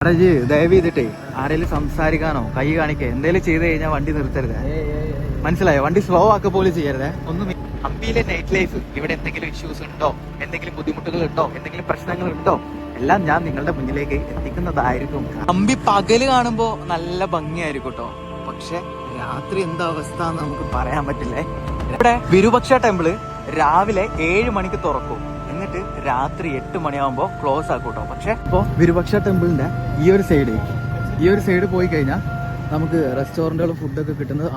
അടജി ദയവ് ചെയ്തിട്ടേ ആരെങ്കിലും സംസാരിക്കാനോ കൈ കാണിക്കേ എന്തെങ്കിലും ചെയ്ത് കഴിഞ്ഞാൽ വണ്ടി നിർത്തരുത്. മനസ്സിലായോ? വണ്ടി സ്ലോ ആക്കുക പോലും ചെയ്യരുത്. ഒന്നും ഹംപിയിലെ നൈറ്റ് ലൈഫ്, ഇവിടെ എന്തെങ്കിലും ഇഷ്യൂസ് ഉണ്ടോ, എന്തെങ്കിലും ബുദ്ധിമുട്ടുകൾ ഉണ്ടോ, എന്തെങ്കിലും പ്രശ്നങ്ങൾ ഉണ്ടോ, എല്ലാം ഞാൻ നിങ്ങളുടെ മുന്നിലേക്ക് എത്തിക്കുന്നതായിരിക്കും. ഹംപി പകല് കാണുമ്പോ നല്ല ഭംഗിയായിരിക്കും കേട്ടോ, പക്ഷെ രാത്രി എന്താ അവസ്ഥ എന്ന് നമുക്ക് പറയാൻ പറ്റില്ലേ. ഇവിടെ വിരൂപക്ഷ ടെമ്പിള് രാവിലെ 7 മണിക്ക് തുറക്കും, എന്നിട്ട് രാത്രി 8 മണിയാകുമ്പോ ക്ലോസ് ആക്കും കേട്ടോ. പക്ഷെ ഇപ്പോ വിരൂപക്ഷ ടെമ്പിളിന്റെ ഈ ഒരു സൈഡ് പോയി കഴിഞ്ഞാൽ നമുക്ക് റെസ്റ്റോറന്റുകളും ഫുഡൊക്കെ കിട്ടുന്നത്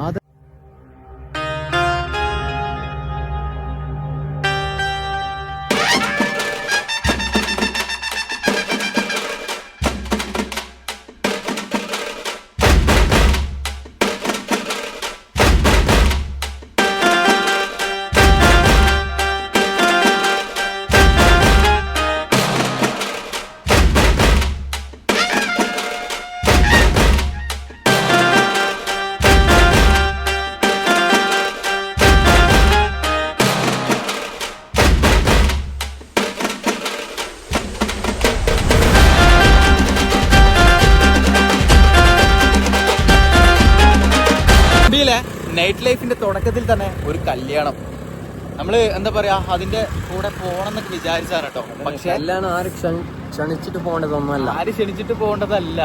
നൈറ്റ് ലൈഫിന്റെ തുടക്കത്തിൽ തന്നെ ഒരു കല്യാണം. നമ്മള് എന്താ പറയാ, അതിന്റെ കൂടെ പോണം എന്നൊക്കെ വിചാരിച്ചാണ് കേട്ടോ. പക്ഷെ ക്ഷണിച്ചിട്ട് പോകേണ്ടതൊന്നുമല്ല, ആര് ക്ഷണിച്ചിട്ട് പോകേണ്ടതല്ല,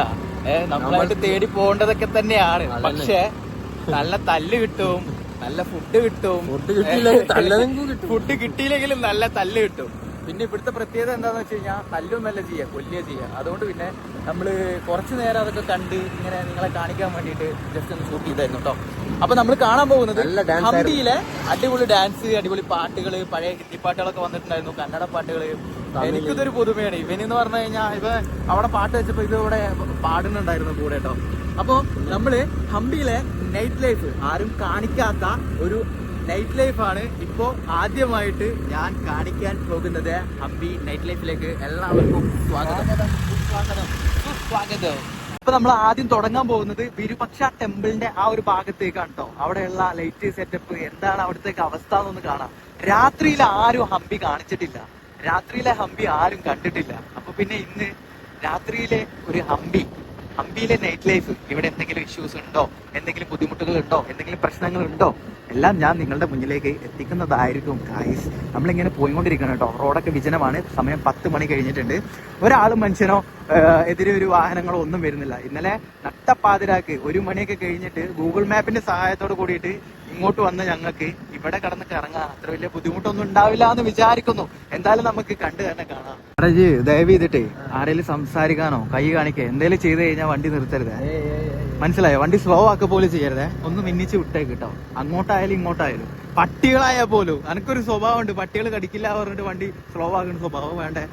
നമ്മളായിട്ട് തേടി പോകേണ്ടതൊക്കെ തന്നെയാണ്. പക്ഷെ നല്ല തല്ല് കിട്ടും, നല്ല ഫുഡ് കിട്ടും. ഫുഡ് കിട്ടിയില്ലെങ്കിലും നല്ല തല്ല് കിട്ടും. പിന്നെ ഇവിടുത്തെ പ്രത്യേകത എന്താന്ന് വെച്ച് കഴിഞ്ഞാൽ തല്ലൊന്നല്ല ചെയ്യുക, കൊല്ലുക ചെയ്യുക. അതുകൊണ്ട് പിന്നെ നമ്മള് കുറച്ചു നേരം അതൊക്കെ കണ്ട് ഇങ്ങനെ നിങ്ങളെ കാണിക്കാൻ വേണ്ടിയിട്ട് ജസ്റ്റ് ഒന്ന് ഷൂട്ട് ചെയ്തായിരുന്നു കേട്ടോ. അപ്പൊ നമ്മൾ കാണാൻ പോകുന്നത് ഹംപിയിലെ അടിപൊളി ഡാൻസ്, അടിപൊളി പാട്ടുകള്, പഴയ ഹിന്ദി പാട്ടുകളൊക്കെ വന്നിട്ടുണ്ടായിരുന്നു, കന്നഡ പാട്ടുകള്. എനിക്കിതൊരു പുതുമയാണ്. ഇവനെന്ന് പറഞ്ഞു കഴിഞ്ഞാൽ ഇവ അവിടെ പാട്ട് വെച്ചപ്പോ ഇതിവിടെ പാടുന്നുണ്ടായിരുന്നു കൂടെ കേട്ടോ. അപ്പൊ നമ്മള് ഹംപിയിലെ നൈറ്റ് ലൈഫ് ആരും കാണിക്കാത്ത ഒരു നൈറ്റ് ലൈഫാണ് ഇപ്പോ ആദ്യമായിട്ട് ഞാൻ കാണിക്കാൻ പോകുന്നത്. ഹംപി നൈറ്റ് ലൈഫിലേക്ക് എല്ലാവർക്കും സ്വാഗതം. അപ്പൊ നമ്മൾ ആദ്യം തുടങ്ങാൻ പോകുന്നത് വിരൂപക്ഷ ടെമ്പിളിന്റെ ആ ഒരു ഭാഗത്തേക്കാണ് കേട്ടോ. അവിടെയുള്ള ലൈറ്റ് സെറ്റപ്പ് എന്താണ്, അവിടത്തേക്ക് അവസ്ഥ എന്നൊന്ന് കാണാം. രാത്രിയിൽ ആരും ഹംപി കാണിച്ചിട്ടില്ല, രാത്രിയിലെ ഹംപി ആരും കണ്ടിട്ടില്ല. അപ്പൊ പിന്നെ ഇന്ന് രാത്രിയിലെ ഒരു ഹംപിയിലെ നൈറ്റ് ലൈഫ്, ഇവിടെ എന്തെങ്കിലും ഇഷ്യൂസ് ഉണ്ടോ, എന്തെങ്കിലും ബുദ്ധിമുട്ടുകൾ ഉണ്ടോ, എന്തെങ്കിലും പ്രശ്നങ്ങൾ ഉണ്ടോ, എല്ലാം ഞാൻ നിങ്ങളുടെ മുന്നിലേക്ക് എത്തിക്കുന്നതായിരിക്കും ഗായ്സ്. നമ്മളിങ്ങനെ പോയിക്കൊണ്ടിരിക്കണം കേട്ടോ. റോഡൊക്കെ വിജനമാണ്. സമയം 10 മണി കഴിഞ്ഞിട്ടുണ്ട്. ഒരാളും മനുഷ്യനോ എതിരെ ഒരു വാഹനങ്ങളോ ഒന്നും വരുന്നില്ല. ഇന്നലെ നട്ടപ്പാതിരാക്ക് 1 മണിയൊക്കെ കഴിഞ്ഞിട്ട് ഗൂഗിൾ മാപ്പിന്റെ സഹായത്തോട് കൂടിയിട്ട് ഇങ്ങോട്ട് വന്ന് ഞങ്ങൾക്ക് ഇവിടെ കടന്ന് കറങ്ങാൻ അത്ര വലിയ ബുദ്ധിമുട്ടൊന്നും ഉണ്ടാവില്ല എന്ന് വിചാരിക്കുന്നു. എന്തായാലും നമുക്ക് കണ്ടു തന്നെ കാണാം. ദയവ് ചെയ്തിട്ടേ ആരെങ്കിലും സംസാരിക്കാനോ കൈ കാണിക്കേ എന്തെങ്കിലും ചെയ്ത് കഴിഞ്ഞാൽ വണ്ടി നിർത്തരുത്. മനസ്സിലായോ? വണ്ടി സ്ലോ ആക്കുക പോലും ചെയ്യരുത്. ഒന്ന് മിന്നിച്ച് വിട്ടേക്ക് കേട്ടോ. അങ്ങോട്ടായാലും ഇങ്ങോട്ടായാലും. പട്ടികളായാൽ പോലും എനിക്കൊരു സ്വഭാവമുണ്ട്, പട്ടികൾ കടിക്കില്ല പറഞ്ഞിട്ട് വണ്ടി സ്ലോ ആക്കുന്ന സ്വഭാവം വേണ്ടേ.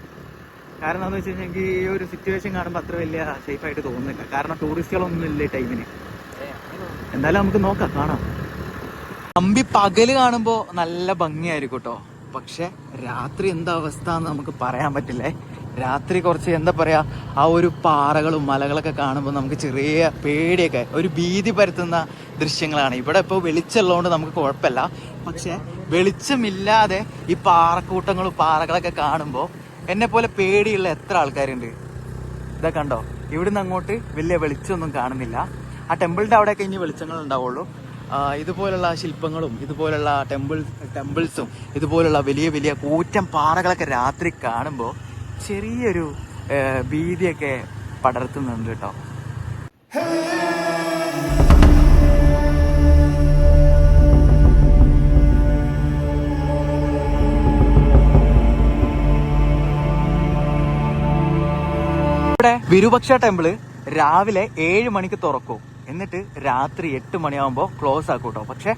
കാരണം എന്താണെന്ന് വെച്ച് കഴിഞ്ഞാൽ എനിക്ക് ഈ ഒരു സിറ്റുവേഷൻ കാണുമ്പോൾ അത്ര വലിയ സേഫ് ആയിട്ട് തോന്നുന്നില്ല. കാരണം ടൂറിസ്റ്റുകളൊന്നും ഇല്ല ടൈമിന്. എന്തായാലും നമുക്ക് നോക്കാം, കാണാം. ഹംപി പകല് കാണുമ്പോ നല്ല ഭംഗിയായിരിക്കും കേട്ടോ, പക്ഷെ രാത്രി എന്താ അവസ്ഥ എന്ന് നമുക്ക് പറയാൻ പറ്റില്ലേ. രാത്രി കുറച്ച് എന്താ പറയാ, ആ ഒരു പാറകളും മലകളൊക്കെ കാണുമ്പോൾ നമുക്ക് ചെറിയ പേടിയൊക്കെ, ഒരു ഭീതി പരത്തുന്ന ദൃശ്യങ്ങളാണ്. ഇവിടെ ഇപ്പോൾ വെളിച്ചമുള്ളതുകൊണ്ട് നമുക്ക് കുഴപ്പമില്ല, പക്ഷെ വെളിച്ചമില്ലാതെ ഈ പാറക്കൂട്ടങ്ങളും പാറകളൊക്കെ കാണുമ്പോൾ എന്നെ പോലെ പേടിയുള്ള എത്ര ആൾക്കാരുണ്ട്. ഇതാ കണ്ടോ, ഇവിടുന്ന് അങ്ങോട്ട് വലിയ വെളിച്ചമൊന്നും കാണുന്നില്ല. ആ ടെമ്പിളിന്റെ അവിടെയൊക്കെ ഇനി വെളിച്ചങ്ങൾ ഉണ്ടാവുള്ളൂ. ഇതുപോലുള്ള ശില്പങ്ങളും ഇതുപോലുള്ള ടെമ്പിൾസും ഇതുപോലുള്ള വലിയ വലിയ കൂറ്റൻ പാറകളൊക്കെ രാത്രി കാണുമ്പോൾ ചെറിയൊരു ഭീതിയൊക്കെ പടർത്തുന്നുണ്ട് കേട്ടോ. ഇവിടെ വിരൂപക്ഷ ടെമ്പിള് രാവിലെ 7 മണിക്ക് തുറക്കും, എന്നിട്ട് രാത്രി 8 മണിയാകുമ്പോൾ ക്ലോസ് ആക്കും കേട്ടോ. പക്ഷെ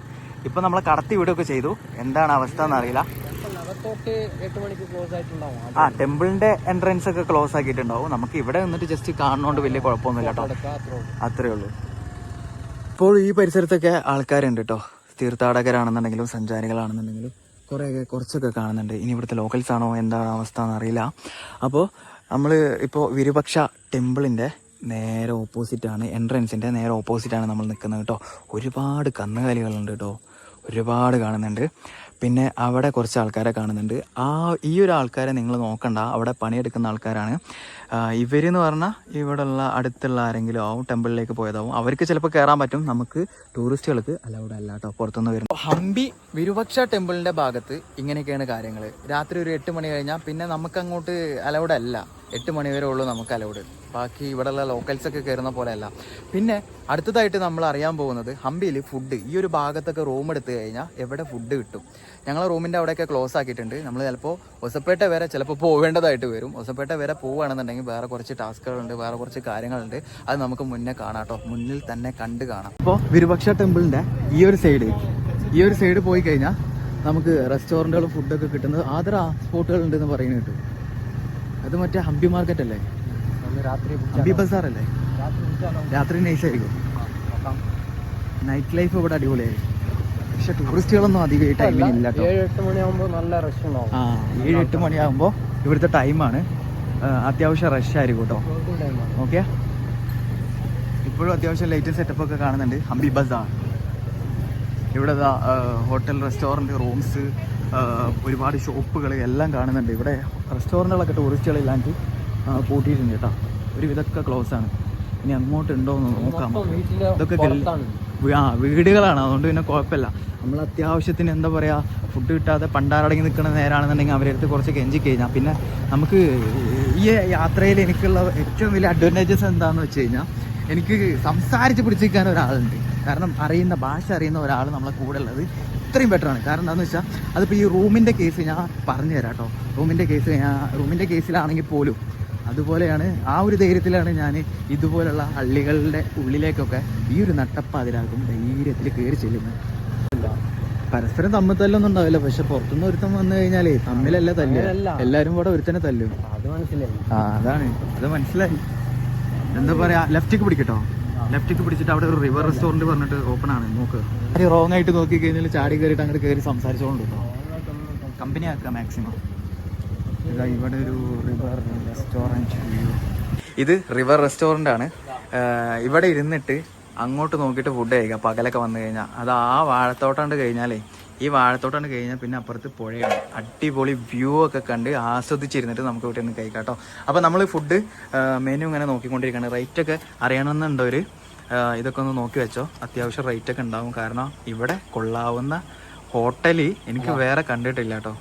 ഇപ്പൊ നമ്മളെ കടത്തി വിടുകയൊക്കെ ചെയ്തു. എന്താണ് അവസ്ഥ എന്നറിയില്ല. ആ ടെമ്പിളിന്റെ എൻട്രൻസ് ഒക്കെ ക്ലോസ് ആക്കിയിട്ടുണ്ടാവും. നമുക്ക് ഇവിടെ നിന്നിട്ട് ജസ്റ്റ് കാണുന്നോണ്ട് വലിയ കുഴപ്പമൊന്നുമില്ല കേട്ടോ, അത്രേ ഉള്ളൂ. ഇപ്പോൾ ഈ പരിസരത്തൊക്കെ ആൾക്കാരുണ്ട് കേട്ടോ. തീർത്ഥാടകരാണെന്നുണ്ടെങ്കിലും സഞ്ചാരികളാണെന്നുണ്ടെങ്കിലും കുറച്ചൊക്കെ കാണുന്നുണ്ട്. ഇനി ഇവിടുത്തെ ലോക്കൽസ് ആണോ എന്താണ് അവസ്ഥ എന്നറിയില്ല. അപ്പോൾ നമ്മൾ ഇപ്പോൾ വിരൂപക്ഷ ടെമ്പിളിന്റെ നേരെ ഓപ്പോസിറ്റാണ്, എൻട്രൻസിന്റെ നേരെ ഓപ്പോസിറ്റാണ് നമ്മൾ നിൽക്കുന്നത് കേട്ടോ. ഒരുപാട് കന്നുകാലികളുണ്ട് കേട്ടോ, ഒരുപാട് കാണുന്നുണ്ട്. പിന്നെ അവിടെ കുറച്ച് ആൾക്കാരെ കാണുന്നുണ്ട്. ഈ ഒരു ആൾക്കാരെ നിങ്ങൾ നോക്കണ്ട, അവിടെ പണിയെടുക്കുന്ന ആൾക്കാരാണ്. ഇവരെന്ന് പറഞ്ഞാൽ ഇവിടെയുള്ള അടുത്തുള്ള ആരെങ്കിലും ആവും, ടെമ്പിളിലേക്ക് പോയതാവും. അവർക്ക് ചിലപ്പോൾ കയറാൻ പറ്റും, നമുക്ക് ടൂറിസ്റ്റുകൾക്ക് അലൗഡ് അല്ല കേട്ടോ, പുറത്തുനിന്ന് വരുന്നത്. ഹംപി വിരുപക്ഷ ടെമ്പിളിൻ്റെ ഭാഗത്ത് ഇങ്ങനെയൊക്കെയാണ് കാര്യങ്ങൾ. രാത്രി ഒരു 8 മണി കഴിഞ്ഞാൽ പിന്നെ നമുക്ക് അങ്ങോട്ട് അലൗഡ് അല്ല. 8 മണി വരെ ഉള്ളൂ നമുക്ക് അലൗഡ്. ബാക്കി ഇവിടെയുള്ള ലോക്കൽസൊക്കെ കയറുന്ന പോലെ അല്ല. പിന്നെ അടുത്തതായിട്ട് നമ്മൾ അറിയാൻ പോകുന്നത് ഹംപിയിൽ ഫുഡ്. ഈ ഒരു ഭാഗത്തൊക്കെ റൂം എടുത്തു കഴിഞ്ഞാൽ എവിടെ ഫുഡ് കിട്ടും. ഞങ്ങൾ റൂമിൻ്റെ അവിടെയൊക്കെ ക്ലോസ് ആക്കിയിട്ടുണ്ട്. നമ്മൾ ചിലപ്പോൾ ഒസപ്പേട്ട വരെ ചിലപ്പോൾ പോവേണ്ടതായിട്ട് വരും. ഒസപ്പേട്ട വരെ പോവുകയാണെന്നുണ്ടെങ്കിൽ വേറെ കുറച്ച് ടാസ്കുകളുണ്ട്, വേറെ കുറച്ച് കാര്യങ്ങളുണ്ട്. അത് നമുക്ക് മുന്നേ കാണാം കേട്ടോ, മുന്നിൽ തന്നെ കണ്ട് കാണാം. ഇപ്പോൾ വിരുപക്ഷ ടെമ്പിളിൻ്റെ ഈ ഒരു സൈഡ് പോയി കഴിഞ്ഞാൽ നമുക്ക് റെസ്റ്റോറൻറ്റുകളും ഫുഡൊക്കെ കിട്ടുന്നത് ആദര സ്പോട്ടുകളുണ്ടെന്ന് പറയുന്നത് കിട്ടും. അത് മറ്റേ ഹംപി മാർക്കറ്റ് അല്ലേ, ഹംപി ബസാർ അല്ലേ? രാത്രി നൈസായിരിക്കും. നൈറ്റ് ലൈഫ് ഇവിടെ അടിപൊളിയായിരിക്കും. പക്ഷെ ടൂറിസ്റ്റുകളൊന്നും അധികം ഈ ടൈമിൽ ഇല്ല കേട്ടോ. 7-8 മണിയാകുമ്പോൾ നല്ല റഷ് ഉണ്ടാവും. 7-8 മണിയാകുമ്പോൾ ഇവിടുത്തെ ടൈമാണ്. അത്യാവശ്യം റഷ് ആയിരിക്കും കേട്ടോ. ഓക്കെ, ഇപ്പോഴും അത്യാവശ്യം ലൈറ്റ് സെറ്റപ്പ് ഒക്കെ കാണുന്നുണ്ട്. ഹംപി ബസാർ ഇവിടെ ഹോട്ടൽ, റെസ്റ്റോറൻറ്റ്, റൂംസ്, ഒരുപാട് ഷോപ്പുകൾ എല്ലാം കാണുന്നുണ്ട്. ഇവിടെ റെസ്റ്റോറൻറ്റുകളൊക്കെ ടൂറിസ്റ്റുകളില്ലാണ്ട് പൂട്ടിയിട്ടുണ്ട് കേട്ടോ. ഒരു വിധമൊക്കെ ക്ലോസ് ആണ്. ഇനി അങ്ങോട്ട് ഉണ്ടോ എന്ന് നോക്കാം. ഇതൊക്കെ വീടുകളാണ്, അതുകൊണ്ട് പിന്നെ കുഴപ്പമില്ല. നമ്മൾ അത്യാവശ്യത്തിന് എന്താ പറയുക, ഫുഡ് കിട്ടാതെ പണ്ടാരടങ്ങി നിൽക്കുന്ന നേരാണെന്നുണ്ടെങ്കിൽ അവരുടെ അടുത്ത് കുറച്ച് കെഞ്ചി കഴിഞ്ഞാൽ പിന്നെ നമുക്ക് ഈ യാത്രയിൽ എനിക്കുള്ള ഏറ്റവും വലിയ അഡ്വാൻറ്റേജസ് എന്താണെന്ന് വെച്ച് കഴിഞ്ഞാൽ, എനിക്ക് സംസാരിച്ച് പിടിച്ചിരിക്കാൻ ഒരാളുണ്ട്. കാരണം ഭാഷ അറിയുന്ന ഒരാൾ നമ്മളെ കൂടെ ഉള്ളത് ഇത്രയും ബെറ്ററാണ്. കാരണം എന്താണെന്ന് വെച്ചാൽ, അതിപ്പോൾ ഈ റൂമിൻ്റെ കേസ് ഞാൻ പറഞ്ഞു തരാം കേട്ടോ. റൂമിൻ്റെ കേസിലാണെങ്കിൽ പോലും അതുപോലെയാണ്. ആ ഒരു ധൈര്യത്തിലാണ് ഞാൻ ഇതുപോലുള്ള ഹള്ളികളുടെ ഉള്ളിലേക്കൊക്കെ ഈ ഒരു നട്ടപ്പാതിരാക്കും ധൈര്യത്തിൽ കയറി ചെല്ലുന്നത്. പരസ്പരം തമ്മിൽ തല്ലൊന്നും ഉണ്ടാവില്ല, പക്ഷെ പുറത്തുനിന്ന് ഒരുത്തം വന്നു കഴിഞ്ഞാലേ തമ്മിലല്ല തല്ല്, എല്ലാവരും കൂടെ ഒരുത്തനെ തല്ലും. അതാണ്, അത് മനസ്സിലായി. എന്താ പറയാ, ലെഫ്റ്റിക്ക് പിടിക്കട്ടോ. ലെഫ്റ്റിക്ക് പിടിച്ചിട്ട് അവിടെ ഒരു റിവർ റെസ്റ്റോറൻറ്റ് പറഞ്ഞിട്ട് ഓപ്പൺ ആണ്. നോക്ക്, റോങ് ആയിട്ട് നോക്കി കഴിഞ്ഞാൽ ചാടി കയറിയിട്ട് അങ്ങോട്ട് കയറി സംസാരിച്ചോണ്ട് കേട്ടോ. കമ്പനി ആക്കുക മാക്സിമം. ഇവിടെ ഒരു റിവർ റെസ്റ്റോറൻറ്റ് വ്യൂ. ഇത് റിവർ റെസ്റ്റോറൻ്റ് ആണ്. ഇവിടെ ഇരുന്നിട്ട് അങ്ങോട്ട് നോക്കിയിട്ട് ഫുഡ് കഴിക്കാം പകലൊക്കെ വന്നു കഴിഞ്ഞാൽ. അത് ആ വാഴത്തോട്ടാണ്ട് കഴിഞ്ഞാലേ, ഈ വാഴത്തോട്ടാണ്ട് കഴിഞ്ഞാൽ പിന്നെ അപ്പുറത്ത് പുഴയാണ്. അടിപൊളി വ്യൂ ഒക്കെ കണ്ട് ആസ്വദിച്ചിരുന്നിട്ട് നമുക്ക് ഇവിടെ നിന്ന് കഴിക്കാം കേട്ടോ. അപ്പോൾ നമ്മൾ ഫുഡ് മെനു ഇങ്ങനെ നോക്കിക്കൊണ്ടിരിക്കുകയാണ്. റേറ്റൊക്കെ അറിയണമെന്നുണ്ടവർ ഇതൊക്കെ ഒന്ന് നോക്കി വെച്ചോ. അത്യാവശ്യം റേറ്റൊക്കെ ഉണ്ടാവും. കാരണം ഇവിടെ കൊള്ളാവുന്ന ഹോട്ടൽ എനിക്ക് വേറെ കണ്ടിട്ടില്ല കേട്ടോ.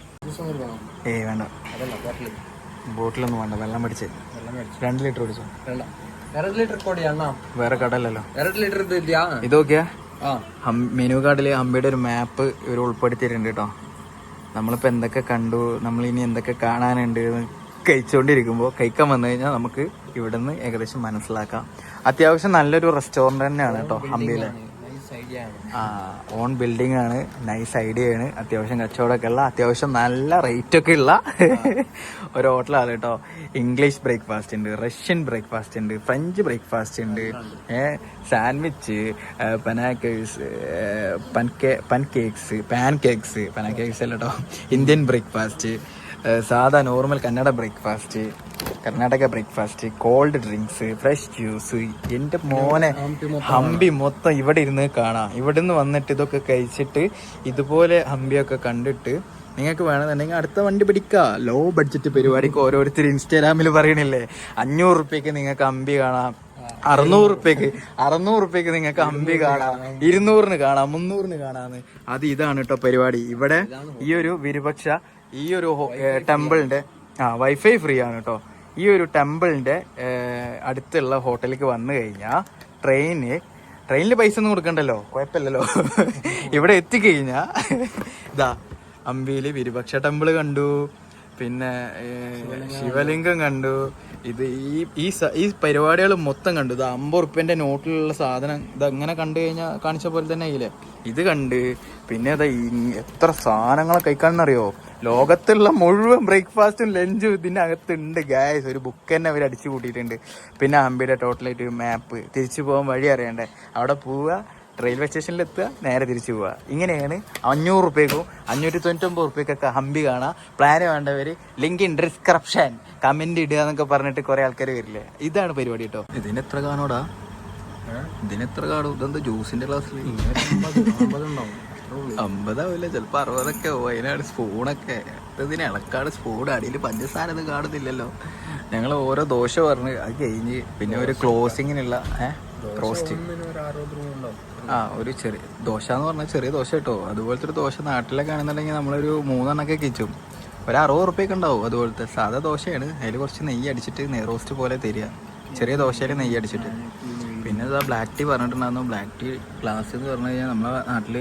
വേണ്ട, ബോട്ടിലൊന്നും വേണ്ട, വെള്ളം മേടിച്ച് 2 ലിറ്റർ കുടിച്ചോ. വേറെ കടല്ലല്ലോ. ഇതൊക്കെയാ മെനു കാർഡില് ഹംപിയുടെ ഒരു മാപ്പ് ഇവർ ഉൾപ്പെടുത്തിയിട്ടുണ്ട് കേട്ടോ. നമ്മളിപ്പോൾ എന്തൊക്കെ കണ്ടു, നമ്മളിനി എന്തൊക്കെ കാണാനുണ്ട് കഴിക്കാൻ വന്നു കഴിഞ്ഞാൽ നമുക്ക് ഇവിടെ നിന്ന് ഏകദേശം മനസ്സിലാക്കാം. അത്യാവശ്യം നല്ലൊരു റെസ്റ്റോറൻറ്റ് തന്നെയാണ് കേട്ടോ ഹംപിയിലെ. ഓൺ ബിൽഡിംഗ് ആണ്, നൈസ് ഐഡിയ ആണ്. അത്യാവശ്യം കച്ചവടമൊക്കെ ഉള്ള, അത്യാവശ്യം നല്ല റേറ്റ് ഒക്കെ ഉള്ള ഒരു ഹോട്ടലാണ് കേട്ടോ. ഇംഗ്ലീഷ് ബ്രേക്ക്ഫാസ്റ്റ് ഉണ്ട്, റഷ്യൻ ബ്രേക്ക്ഫാസ്റ്റ് ഉണ്ട്, ഫ്രഞ്ച് ബ്രേക്ക്ഫാസ്റ്റ് ഉണ്ട്, സാൻഡ്വിച്ച്, പാൻകേക്സ് അല്ല കേട്ടോ, ഇന്ത്യൻ ബ്രേക്ക്ഫാസ്റ്റ്, സാധാ normal Kannada breakfast, Karnataka breakfast, cold drinks, fresh juice. എൻ്റെ മോനെ, ഹംപി മൊത്തം ഇവിടെ ഇരുന്ന് കാണാം. ഇവിടെ നിന്ന് വന്നിട്ട് ഇതൊക്കെ കഴിച്ചിട്ട് ഇതുപോലെ ഹംപിയൊക്കെ കണ്ടിട്ട് നിങ്ങൾക്ക് വേണമെന്നുണ്ടെങ്കിൽ അടുത്ത വണ്ടി പിടിക്കാം. ലോ ബഡ്ജറ്റ് പരിപാടിക്ക് ഓരോരുത്തർ ഇൻസ്റ്റാഗ്രാമിൽ പറയണില്ലേ, 500 റുപ്യക്ക് നിങ്ങൾക്ക് ഹംപി കാണാം, 600 റുപ്യക്ക് നിങ്ങൾക്ക് ഹംപി കാണാം, 200-ന് കാണാം, 300-ന് കാണാന്ന്. അത് ഇതാണ് കേട്ടോ പരിപാടി. ഇവിടെ ഈ ഒരു വിരുപക്ഷ ഈ ഒരു ടെമ്പിളിന്റെ വൈഫൈ ഫ്രീ ആണ് കേട്ടോ. ഈ ഒരു ടെമ്പിളിന്റെ അടുത്തുള്ള ഹോട്ടലിലേക്ക് വന്നു കഴിഞ്ഞാൽ ട്രെയിനിൽ പൈസ ഒന്നും കൊടുക്കണ്ടല്ലോ, കുഴപ്പമില്ലല്ലോ. ഇവിടെ എത്തിക്കഴിഞ്ഞാൽ ഇതാ ഹംപിയിൽ വിരുപക്ഷ ടെമ്പിൾ കണ്ടു, പിന്നെ ശിവലിംഗം കണ്ടു. ഇത് ഈ പരിപാടികൾ മൊത്തം കണ്ടു. ഇത് 50 റുപ്യൻ്റെ നോട്ടിലുള്ള സാധനം ഇതങ്ങനെ കണ്ടു കഴിഞ്ഞാൽ കാണിച്ച പോലെ തന്നെ ആയില്ലേ. ഇത് കണ്ട് പിന്നെ അതാ എത്ര സാധനങ്ങളെ കഴിക്കാണെന്നറിയോ. ലോകത്തുള്ള മുഴുവൻ ബ്രേക്ക്ഫാസ്റ്റും ലഞ്ചും ഇതിനകത്തുണ്ട് ഗായ്സ്. ഒരു ബുക്ക് തന്നെ അവർ അടിച്ചു കൂട്ടിയിട്ടുണ്ട്. പിന്നെ ഹംപിയുടെ ടോട്ടലായിട്ട് മാപ്പ്, തിരിച്ചു പോകാൻ വഴി അറിയണ്ടേ, അവിടെ പോവുക, റെയിൽവേ സ്റ്റേഷനിൽ എത്തുക, നേരെ തിരിച്ചു പോവുക. ഇങ്ങനെയാണ് 500 റുപ്യക്കും 599 റുപ്യക്കൊക്കെ ഹംപി കാണാം. പ്ലാന് വേണ്ടവർ ലിങ്ക് ഇൻ ഡിസ്ക്രിപ്ഷൻ, കമന്റ് ഇടുക എന്നൊക്കെ പറഞ്ഞിട്ട് കുറെ ആൾക്കാർ വരില്ലേ. ഇതാണ് പരിപാടി കേട്ടോ. ഇതിനെത്ര കാണോടാ, ഇതിനെത്ര കാണും? ഇതെന്താ ജ്യൂസിന്റെ ഗ്ലാസ്സിൽ 50 ചിലപ്പോ 60 ആവും. അതിനാണ് സ്പൂണൊക്കെ ഇതിന് ഇളക്കാട് സ്പൂൺ അടിയിൽ പഞ്ചസാര ഒന്നും കാണുന്നില്ലല്ലോ. ഞങ്ങൾ ഓരോ ദോശ പറഞ്ഞ് അത് കഴിഞ്ഞ് പിന്നെ ഒരു ക്ലോസിങ്ങിനുള്ള റോസ്റ്റ് ഒരു ചെറിയ ദോശ എന്ന് പറഞ്ഞാൽ ചെറിയ ദോശ കേട്ടോ. അതുപോലത്തെ ഒരു ദോശ നാട്ടിലൊക്കെ ആണെന്നുണ്ടെങ്കിൽ നമ്മളൊരു 3 എണ്ണൊക്കെ കിച്ചും. ഒരു 60 ഉറുപ്പ്യൊക്കെ ഉണ്ടാവും. അതുപോലത്തെ സാധാ ദോശയാണ്. അതിൽ കുറച്ച് നെയ്യ് അടിച്ചിട്ട് റോസ്റ്റ് പോലെ തരിക. ചെറിയ ദോശയിൽ നെയ്യ് അടിച്ചിട്ട്. പിന്നെ ഇതാ ബ്ലാക്ക് ടീ പറഞ്ഞിട്ടുണ്ടായിരുന്നു. ബ്ലാക്ക് ടീ ഗ്ലാസ് എന്ന് പറഞ്ഞു കഴിഞ്ഞാൽ നമ്മളെ നാട്ടിൽ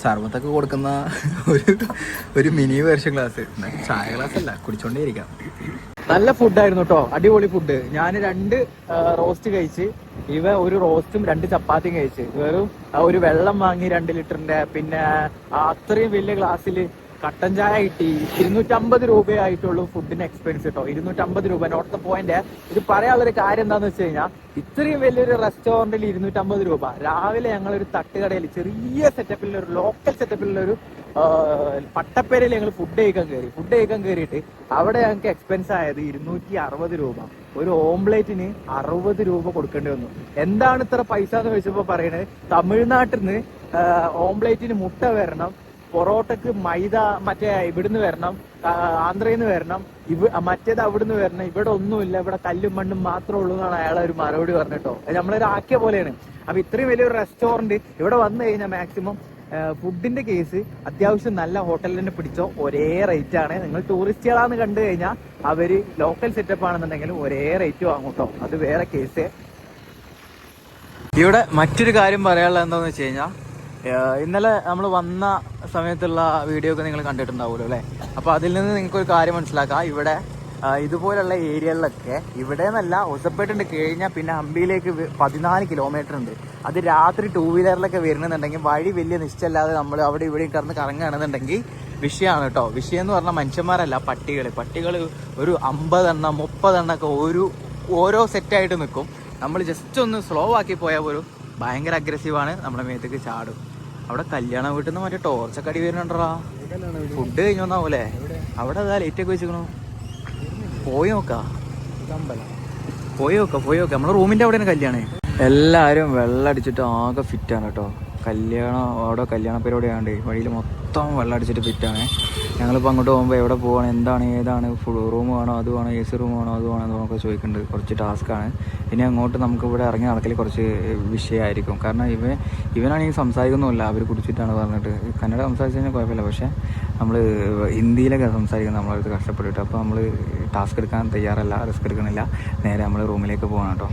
സർബത്തൊക്കെ കൊടുക്കുന്ന ഒരു മിനി വേർഷൻ ഗ്ലാസ്. ചായ ഗ്ലാസ് അല്ല, കുടിച്ചോണ്ടേ ഇരിക്കാം. നല്ല ഫുഡായിരുന്നു കേട്ടോ, അടിപൊളി ഫുഡ്. ഞാൻ 2 റോസ്റ്റ് കഴിച്ച്, ഇവ ഒരു റോസ്റ്റും 2 ചപ്പാത്തിയും കഴിച്ച്. വെറും ഒരു വെള്ളം വാങ്ങി 2 ലിറ്ററിന്റെ. പിന്നെ അത്രയും വലിയ ഗ്ലാസ്സിൽ കട്ടൻ ചായ കിട്ടി. 250 രൂപയായിട്ടുള്ളൂ ഫുഡിന് എക്സ്പെൻസ് കേട്ടോ. 250 രൂപ. Note the point. ഇത് പറയാനുള്ളൊരു കാര്യം എന്താന്ന് വെച്ച് കഴിഞ്ഞാൽ, ഇത്രയും വലിയൊരു റെസ്റ്റോറന്റിൽ 250 രൂപ. രാവിലെ ഞങ്ങളൊരു തട്ടുകടയിൽ ചെറിയ സെറ്റപ്പിലുള്ള ഒരു ലോക്കൽ സെറ്റപ്പിലുള്ള ഒരു പട്ടപ്പേരയിൽ ഞങ്ങൾ ഫുഡ് കഴിക്കാൻ കയറിയിട്ട് അവിടെ ഞങ്ങൾക്ക് എക്സ്പെൻസ് ആയത് 260 രൂപ. ഒരു ഓംപ്ലേറ്റിന് 60 രൂപ കൊടുക്കേണ്ടി വന്നു. എന്താണ് ഇത്ര പൈസ എന്ന് ചോദിച്ചപ്പോ പറയണത്, തമിഴ്നാട്ടിൽ നിന്ന് ഓംപ്ലേറ്റിന് മുട്ട വരണം, പൊറോട്ടക്ക് മൈദ മറ്റേ ഇവിടുന്ന് വരണം, ആന്ധ്രയിൽ നിന്ന് വരണം, മറ്റേത് അവിടുന്ന് വരണം, ഇവിടെ ഒന്നുമില്ല, ഇവിടെ കല്ലും മണ്ണും മാത്രമേ ഉള്ളൂ എന്നാണ് അയാളെ ഒരു മറുപടി പറഞ്ഞിട്ടോ. നമ്മളൊരു ആക്കിയ പോലെയാണ്. അപ്പൊ ഇത്രയും വലിയൊരു റെസ്റ്റോറന്റ് ഇവിടെ വന്നു കഴിഞ്ഞാൽ മാക്സിമം ഫുഡിന്റെ കേസ് അത്യാവശ്യം നല്ല ഹോട്ടലിൽ തന്നെ പിടിച്ചോ ഒരേ റേറ്റ് ആണ്. നിങ്ങൾ ടൂറിസ്റ്റുകളാന്ന് കണ്ടു കഴിഞ്ഞാൽ അവര് ലോക്കൽ സെറ്റപ്പ് ആണെന്നുണ്ടെങ്കിലും ഒരേ റേറ്റ് വാങ്ങും കേട്ടോ. അത് വേറെ കേസ്. ഇവിടെ മറ്റൊരു കാര്യം പറയാനുള്ളത് എന്താന്ന് വെച്ച് കഴിഞ്ഞാൽ, ഇന്നലെ നമ്മൾ വന്ന സമയത്തുള്ള വീഡിയോ ഒക്കെ നിങ്ങൾ കണ്ടിട്ടുണ്ടാവുമല്ലോ അല്ലേ. അപ്പോൾ അതിൽ നിന്ന് നിങ്ങൾക്കൊരു കാര്യം മനസ്സിലാക്കാം. ഇവിടെ ഇതുപോലുള്ള ഏരിയകളിലൊക്കെ, ഇവിടെ നിന്നല്ല, ഒസപ്പേട്ടുണ്ട് കഴിഞ്ഞാൽ പിന്നെ ഹംപിയിലേക്ക് 14 കിലോമീറ്റർ ഉണ്ട്. അത് രാത്രി 2 വീലറിലൊക്കെ വരുന്നുണ്ടെങ്കിൽ വഴി വലിയ നിശ്ചയമില്ലാതെ നമ്മൾ അവിടെ ഇവിടെയും കിടന്ന് കറങ്ങുകയാണെന്നുണ്ടെങ്കിൽ വിഷയമാണ് കേട്ടോ. വിഷയം എന്ന് പറഞ്ഞാൽ മനുഷ്യന്മാരല്ല, പട്ടികൾ ഒരു 50 എണ്ണം 30 എണ്ണൊക്കെ ഓരോ സെറ്റായിട്ട് നിൽക്കും. നമ്മൾ ജസ്റ്റ് ഒന്ന് സ്ലോ ആക്കി പോയാൽ പോലും ഭയങ്കര അഗ്രസീവാണ്, നമ്മുടെ മേത്തേക്ക് ചാടും. അവിടെ കല്യാണ വീട്ടിൽ നിന്ന് മറ്റേ ടോർച്ചൊക്കെ അടി വരുന്നുണ്ടാ. ഫുഡ് കഴിഞ്ഞു വന്നാവൂലേ. അവിടെ അതാ ലൈറ്റൊക്കെ വെച്ചിക്കണു. പോയി നോക്കാം. നമ്മുടെ റൂമിന്റെ അവിടെയാണ് കല്യാണം. എല്ലാരും വെള്ളം അടിച്ചിട്ട് ആകെ ഫിറ്റാണ് കേട്ടോ. അവിടെ കല്യാണ പരിപാടിയാണ്ട് വഴിയിൽ മൊത്തം വെള്ളം അടിച്ചിട്ട് ഫിറ്റാണ്. ഞങ്ങളിപ്പോൾ അങ്ങോട്ട് പോകുമ്പോൾ എവിടെ പോവാണ്, ഏതാണ് ഫുൾ റൂം വേണോ, അത് വേണോ, AC റൂം വേണോ, അത് വേണോ എന്നൊക്കെ ചോദിക്കുന്നുണ്ട്. കുറച്ച് ടാസ്ക്കാണ്. ഇനി അങ്ങോട്ട് നമുക്ക് ഇവിടെ ഇറങ്ങി നടക്കൽ കുറച്ച് വിഷയമായിരിക്കും. കാരണം ഇവനാണെങ്കിൽ സംസാരിക്കുന്നുമില്ല. അവർ കുടിച്ചിട്ടാണ് പറഞ്ഞിട്ട്. കന്നഡ സംസാരിച്ചു കഴിഞ്ഞാൽ കുഴപ്പമില്ല. പക്ഷേ നമ്മൾ ഹിന്ദിയിലൊക്കെ സംസാരിക്കുന്നത് നമ്മളടുത്ത് കഷ്ടപ്പെട്ടിട്ട്. അപ്പോൾ നമ്മൾ ടാസ്ക് എടുക്കാൻ തയ്യാറല്ല, റിസ്ക് എടുക്കണില്ല. നേരെ നമ്മൾ റൂമിലേക്ക് പോകണം കേട്ടോ.